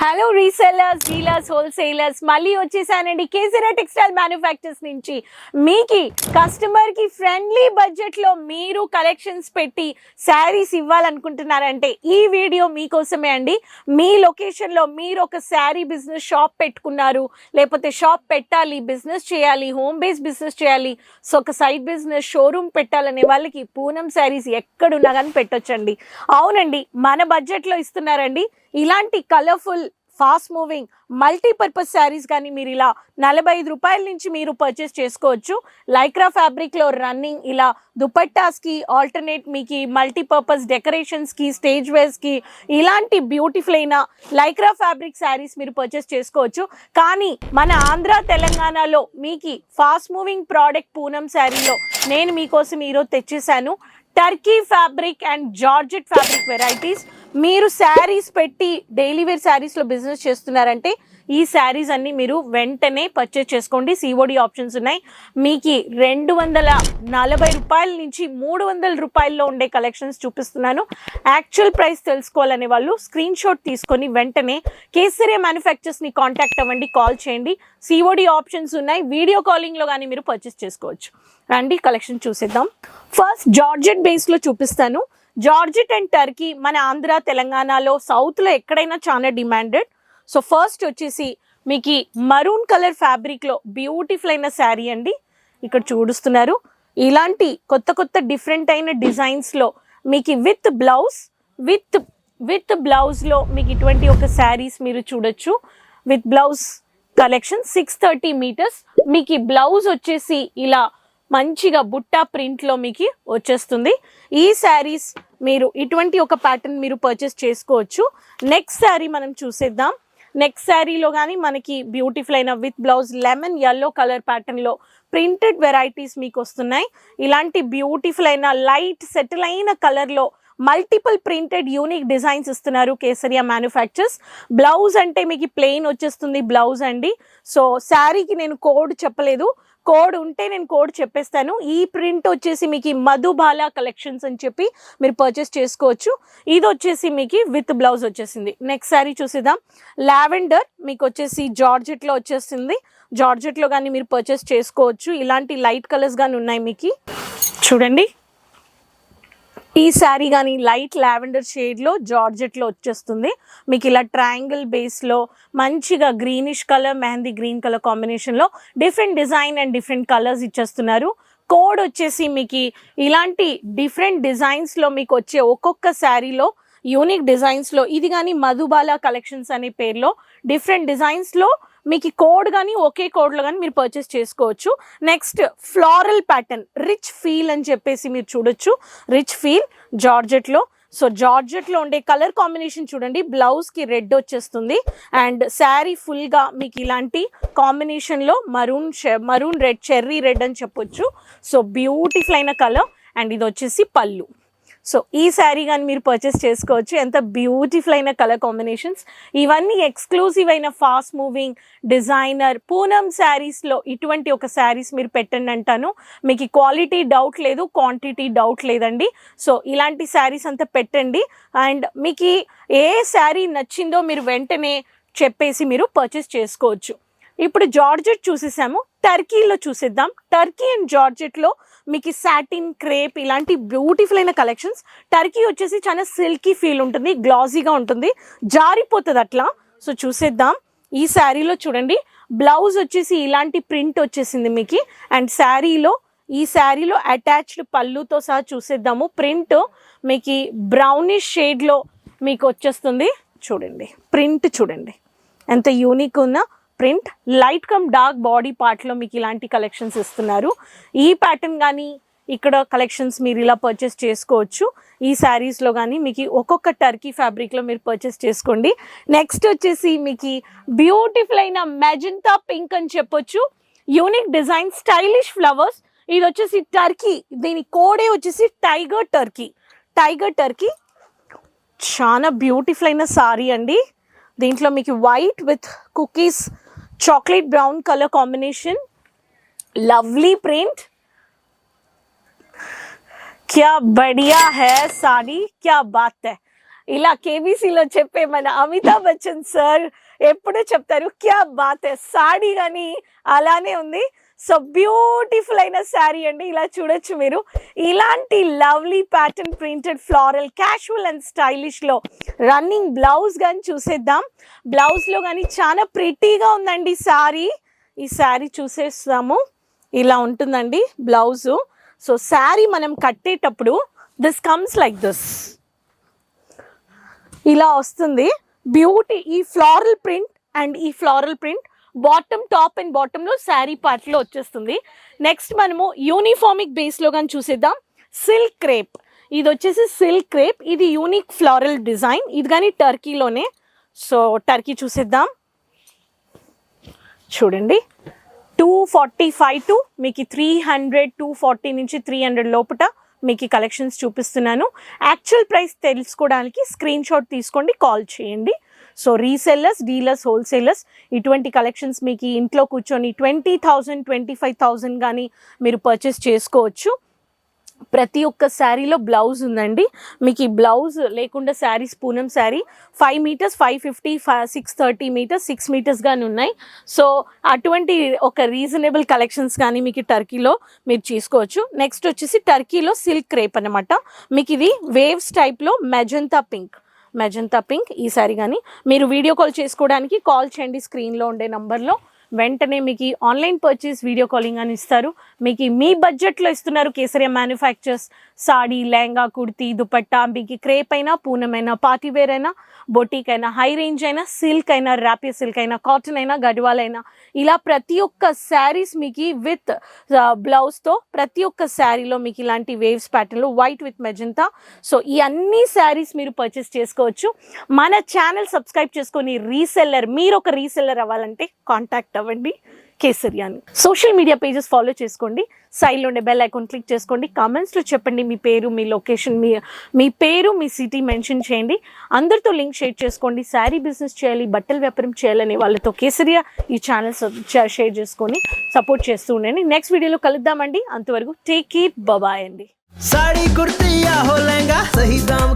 Hello resellers, dealers, wholesalers మళ్ళీ వచ్చేసానండి KCR textile manufacturers నుంచి. మీకు కస్టమర్కి ఫ్రెండ్లీ బడ్జెట్లో మీరు కలెక్షన్స్ పెట్టి శారీస్ ఇవ్వాలనుకుంటున్నారంటే ఈ వీడియో మీకోసమే అండి. మీ లొకేషన్లో మీరు ఒక శారీ బిజినెస్ షాప్ పెట్టుకున్నారు, లేకపోతే షాప్ పెట్టాలి, బిజినెస్ చేయాలి, హోమ్ బేస్ బిజినెస్ చేయాలి, సో ఒక సైడ్ బిజినెస్ షోరూమ్ పెట్టాలనే వాళ్ళకి పూనం శారీస్ ఎక్కడున్నా కానీ పెట్టొచ్చండి. అవునండి, మన బడ్జెట్లో ఇస్తున్నారండి. ఇలాంటి colourful fast moving multipurpose saris కానీ మీరు ఇలా 45 రూపాయల నుంచి మీరు పర్చేస్ చేసుకోవచ్చు. లైక్రా ఫ్యాబ్రిక్లో రన్నింగ్ ఇలా దుపట్టాస్కి ఆల్టర్నేట్ మీకు మల్టీపర్పస్ డెకరేషన్స్కి, స్టేజ్ వేర్స్కి ఇలాంటి బ్యూటిఫుల్ అయిన లైక్రా ఫ్యాబ్రిక్ శారీస్ మీరు పర్చేస్ చేసుకోవచ్చు. కానీ మన ఆంధ్ర తెలంగాణలో మీకు ఫాస్ట్ మూవింగ్ ప్రోడక్ట్ పూనం శారీలో నేను మీకోసం ఈరోజు తెచ్చేసాను. Turkey fabric and georgette fabric varieties. మీరు శారీస్ పెట్టి డైలీ వేర్ శారీస్లో బిజినెస్ చేస్తున్నారంటే ఈ శారీస్ అన్ని మీరు వెంటనే పర్చేస్ చేసుకోండి. సిఓడి ఆప్షన్స్ ఉన్నాయి. మీకు 240 రూపాయల నుంచి 300 రూపాయల్లో ఉండే కలెక్షన్స్ చూపిస్తున్నాను. యాక్చువల్ ప్రైస్ తెలుసుకోవాలనే వాళ్ళు స్క్రీన్ షాట్ తీసుకొని వెంటనే కేసీఆర్ మ్యానుఫ్యాక్చర్స్ని కాంటాక్ట్ అవ్వండి, కాల్ చేయండి. సిఓడి ఆప్షన్స్ ఉన్నాయి. వీడియో కాలింగ్లో కానీ మీరు పర్చేస్ చేసుకోవచ్చు. రండి కలెక్షన్ చూసేద్దాం. ఫస్ట్ జార్జెట్ బేస్లో చూపిస్తాను. జార్జెట్ అండ్ టర్కీ మన ఆంధ్ర తెలంగాణలో సౌత్లో ఎక్కడైనా చాలా డిమాండెడ్. సో ఫస్ట్ వచ్చేసి మీకు మరూన్ కలర్ ఫ్యాబ్రిక్లో బ్యూటిఫుల్ అయిన శారీ అండి. ఇక్కడ చూడుస్తున్నారు. ఇలాంటి కొత్త కొత్త డిఫరెంట్ అయిన డిజైన్స్లో మీకు విత్ బ్లౌజ్లో మీకు ఇటువంటి ఒక శారీస్ మీరు చూడొచ్చు. With blouse collection 630 metres. మీకు బ్లౌజ్ వచ్చేసి ఇలా మంచిగా బుట్టా ప్రింట్లో మీకు వచ్చేస్తుంది. ఈ శారీస్ మీరు ఇటువంటి ఒక ప్యాటర్న్ మీరు పర్చేస్ చేసుకోవచ్చు. నెక్స్ట్ శారీ మనం చూసేద్దాం. నెక్స్ట్ శారీలో కానీ మనకి బ్యూటిఫుల్ అయిన with blouse lemon yellow colour ప్యాటర్న్లో ప్రింటెడ్ వెరైటీస్ మీకు వస్తున్నాయి. ఇలాంటి బ్యూటిఫుల్ అయిన లైట్ సెటిల్ అయిన కలర్లో మల్టిపుల్ ప్రింటెడ్ యూనిక్ డిజైన్స్ ఇస్తున్నారు కేసరియా మ్యానుఫ్యాక్చర్స్. బ్లౌజ్ అంటే మీకు ప్లెయిన్ వచ్చేస్తుంది బ్లౌజ్ అండి. సో శారీకి నేను కోడ్ చెప్పలేదు, కోడ్ ఉంటే నేను కోడ్ చెప్పేస్తాను. ఈ ప్రింట్ వచ్చేసి మీకు మధుబాల కలెక్షన్స్ అని చెప్పి మీరు పర్చేస్ చేసుకోవచ్చు. ఇది వచ్చేసి మీకు విత్ బ్లౌజ్ వచ్చేసింది. నెక్స్ట్ శారీ చూసేద్దాం. లావెండర్ మీకు వచ్చేసి జార్జెట్లో వచ్చేసింది. జార్జెట్లో కానీ మీరు పర్చేస్ చేసుకోవచ్చు. ఇలాంటి లైట్ కలర్స్ కానీ ఉన్నాయి మీకు. చూడండి, ఈ శారీ కానీ లైట్ లావెండర్ షేడ్లో జార్జెట్లో వచ్చేస్తుంది. మీకు ఇలా ట్రయాంగిల్ బేస్లో మంచిగా greenish colour, mehndi green colour కాంబినేషన్లో different design and different colours ఇచ్చేస్తున్నారు. కోడ్ వచ్చేసి మీకు ఇలాంటి డిఫరెంట్ డిజైన్స్లో మీకు వచ్చే ఒక్కొక్క శారీలో యూనిక్ డిజైన్స్లో ఇది కానీ మధుబాల కలెక్షన్స్ అనే పేరులో డిఫరెంట్ డిజైన్స్లో మీకు కోడ్ కానీ ఒకే కోడ్లో కానీ మీరు పర్చేస్ చేసుకోవచ్చు. Next floral pattern rich feel అని చెప్పేసి మీరు చూడొచ్చు. రిచ్ ఫీల్ జార్జెట్లో. సో జార్జెట్లో ఉండే కలర్ కాంబినేషన్ చూడండి. బ్లౌజ్కి రెడ్ వచ్చేస్తుంది అండ్ శారీ ఫుల్గా మీకు ఇలాంటి కాంబినేషన్లో మరూన్ రెడ్, చెర్రీ రెడ్ అని చెప్పొచ్చు. సో బ్యూటిఫుల్ అయిన కలర్ అండ్ ఇది వచ్చేసి పళ్ళు. సో ఈ శారీ కానీ మీరు పర్చేస్ చేసుకోవచ్చు. ఎంత బ్యూటిఫుల్ అయిన కలర్ కాంబినేషన్స్. ఇవన్నీ ఎక్స్క్లూజివ్ అయిన ఫాస్ట్ మూవింగ్ డిజైనర్ పూనం శారీస్లో ఇటువంటి ఒక శారీస్ మీరు పెట్టండి అంటాను. మీకు క్వాలిటీ డౌట్ లేదు, క్వాంటిటీ డౌట్ లేదండి. సో ఇలాంటి శారీస్ అంతా పెట్టండి అండ్ మీకు ఏ శారీ నచ్చిందో మీరు వెంటనే చెప్పేసి మీరు పర్చేస్ చేసుకోవచ్చు. ఇప్పుడు జార్జెట్ చూసేసాము. టర్కీలో చూసేద్దాం. టర్కీ అండ్ జార్జెట్లో మీకు సాటిన్, క్రేప్ ఇలాంటి బ్యూటిఫుల్ అయిన కలెక్షన్స్. టర్కీ వచ్చేసి చాలా సిల్కీ ఫీల్ ఉంటుంది, గ్లాజీగా ఉంటుంది, జారిపోతుంది అట్లా. సో చూసేద్దాం. ఈ శారీలో చూడండి, బ్లౌజ్ వచ్చేసి ఇలాంటి ప్రింట్ వచ్చేసింది మీకు అండ్ ఈ శారీలో అటాచ్డ్ పళ్ళుతో సహా చూసేద్దాము. ప్రింట్ మీకు బ్రౌనిష్ షేడ్లో మీకు వచ్చేస్తుంది. చూడండి ప్రింట్, చూడండి ఎంత యూనిక్ ఉన్న print. Light come dark body పార్ట్లో మీకు ఇలాంటి కలెక్షన్స్ ఇస్తున్నారు. ఈ ప్యాటర్న్ కానీ ఇక్కడ కలెక్షన్స్ మీరు ఇలా పర్చేస్ చేసుకోవచ్చు. ఈ శారీస్లో కానీ మీకు ఒక్కొక్క టర్కీ ఫ్యాబ్రిక్లో మీరు పర్చేస్ చేసుకోండి. నెక్స్ట్ వచ్చేసి మీకు బ్యూటిఫుల్ అయిన మెజెంటా పింక్ అని చెప్పొచ్చు. Unique design, stylish flowers. ఇది వచ్చేసి టర్కీ, దీని కోడే వచ్చేసి టైగర్ టర్కీ. చాలా బ్యూటిఫుల్ అయిన సారీ అండి. దీంట్లో మీకు white with cookies chocolate brown colour combination, lovely print. क्या बढ़िया है साड़ी, क्या बात है. ఇలా కేబీసీలో చెప్పే మన అమితాబ్ బచ్చన్ సార్ ఎప్పుడూ చెప్తారు, క్యా బాత్ హై, సాడీ కానీ అలానే ఉంది. సో బ్యూటిఫుల్ అయిన శారీ అండి, ఇలా చూడొచ్చు మీరు. ఇలాంటి lovely pattern printed floral casual and స్టైలిష్లో రన్నింగ్ బ్లౌజ్ కానీ చూసేద్దాం. బ్లౌజ్లో కానీ చాలా ప్రిటీగా ఉందండి శారీ. ఈ శారీ చూసేస్తాము, ఇలా ఉంటుందండి బ్లౌజు. సో శారీ మనం కట్టేటప్పుడు దిస్ కమ్స్ లైక్ దిస్, ఇలా వస్తుంది. బ్యూటీ ఈ ఫ్లారల్ ప్రింట్ అండ్ ఈ floral print bottom, top and బాటంలో శారీ పార్ట్లో వచ్చేస్తుంది. నెక్స్ట్ మనము యూనిఫామిక్ బేస్లో కానీ చూసేద్దాం. సిల్క్ క్రేప్, ఇది వచ్చేసి సిల్క్ క్రేప్, ఇది యూనిక్ ఫ్లారల్ డిజైన్, ఇది కానీ టర్కీలోనే. సో టర్కీ చూసేద్దాం, చూడండి 245 టు మీకు 300, 240 నుంచి 300 లోపల మీకు కలెక్షన్స్ చూపిస్తున్నాను. యాక్చువల్ ప్రైస్ తెలుసుకోవడానికి స్క్రీన్ షాట్ తీసుకోండి, కాల్ చేయండి. సో రీసెల్లర్స్, డీలర్స్, హోల్సేలర్స్ ఇటువంటి కలెక్షన్స్ మీకు ఇంట్లో కూర్చొని 20,000, 25,000 కానీ మీరు పర్చేస్ చేసుకోవచ్చు. ప్రతి ఒక్క శారీలో బ్లౌజ్ ఉందండి. మీకు ఈ బ్లౌజ్ లేకుండా saris, Poonam sari 5 metres, 550, 630 metres, 6 metres కానీ ఉన్నాయి. సో అటువంటి ఒక రీజనబుల్ కలెక్షన్స్ కానీ మీకు టర్కీలో మీరు చేసుకోవచ్చు. నెక్స్ట్ వచ్చేసి టర్కీలో సిల్క్ క్రేప్ అనమాట. మీకు ఇది వేవ్స్ టైప్లో మెజంతా పింక్ ఈ శారీ కానీ మీరు వీడియో కాల్ చేసుకోవడానికి కాల్ చేయండి స్క్రీన్లో ఉండే నంబర్లో. వెంటనే మీకు ఆన్లైన్ పర్చేస్ వీడియో కాలింగ్ అని ఇస్తారు. మీకు మీ బడ్జెట్లో ఇస్తున్నారు కేసరియా మ్యానుఫ్యాక్చర్స్. సాడీ, లెహంగా, కుర్తీ, దుపట్టా, మీకు క్రేప్ అయినా, పూనమైనా, పార్టీవేర్ అయినా, బొటీక్ అయినా, హై రేంజ్ అయినా, సిల్క్ అయినా, ర్యాపియర్ సిల్క్ అయినా, కాటన్ అయినా, గడ్వాల్ అయినా, ఇలా ప్రతి ఒక్క శారీస్ మీకు విత్ బ్లౌజ్తో ప్రతి ఒక్క శారీలో మీకు ఇలాంటి వేవ్స్ ప్యాటర్న్లో వైట్ విత్ మెజంతా. సో ఈ అన్ని శారీస్ మీరు పర్చేస్ చేసుకోవచ్చు. మన ఛానల్ సబ్స్క్రైబ్ చేసుకొని రీసెల్లర్, మీరు ఒక రీసెల్లర్ అవ్వాలంటే కాంటాక్ట్ అవ్వండి కేసరియాని. సోషల్ మీడియా పేజెస్ ఫాలో చేసుకోండి, సైడ్లో ఉండే బెల్ ఐకాన్ క్లిక్ చేసుకోండి. కామెంట్స్లో చెప్పండి మీ పేరు, మీ లొకేషన్, మీ పేరు, మీ సిటీ మెన్షన్ చేయండి. అందరితో లింక్ షేర్ చేసుకోండి. శారీ బిజినెస్ చేయాలి, బట్టల వ్యాపారం చేయాలనే వాళ్ళతో కేసరియా ఈ ఛానల్ షేర్ చేసుకొని సపోర్ట్ చేస్తూ ఉండండి. నెక్స్ట్ వీడియోలో కలుద్దామండి. అంతవరకు టేక్ కేర్, బాయ్ అండి. साड़ी कुर्ती या हो लहंगा, सही दाम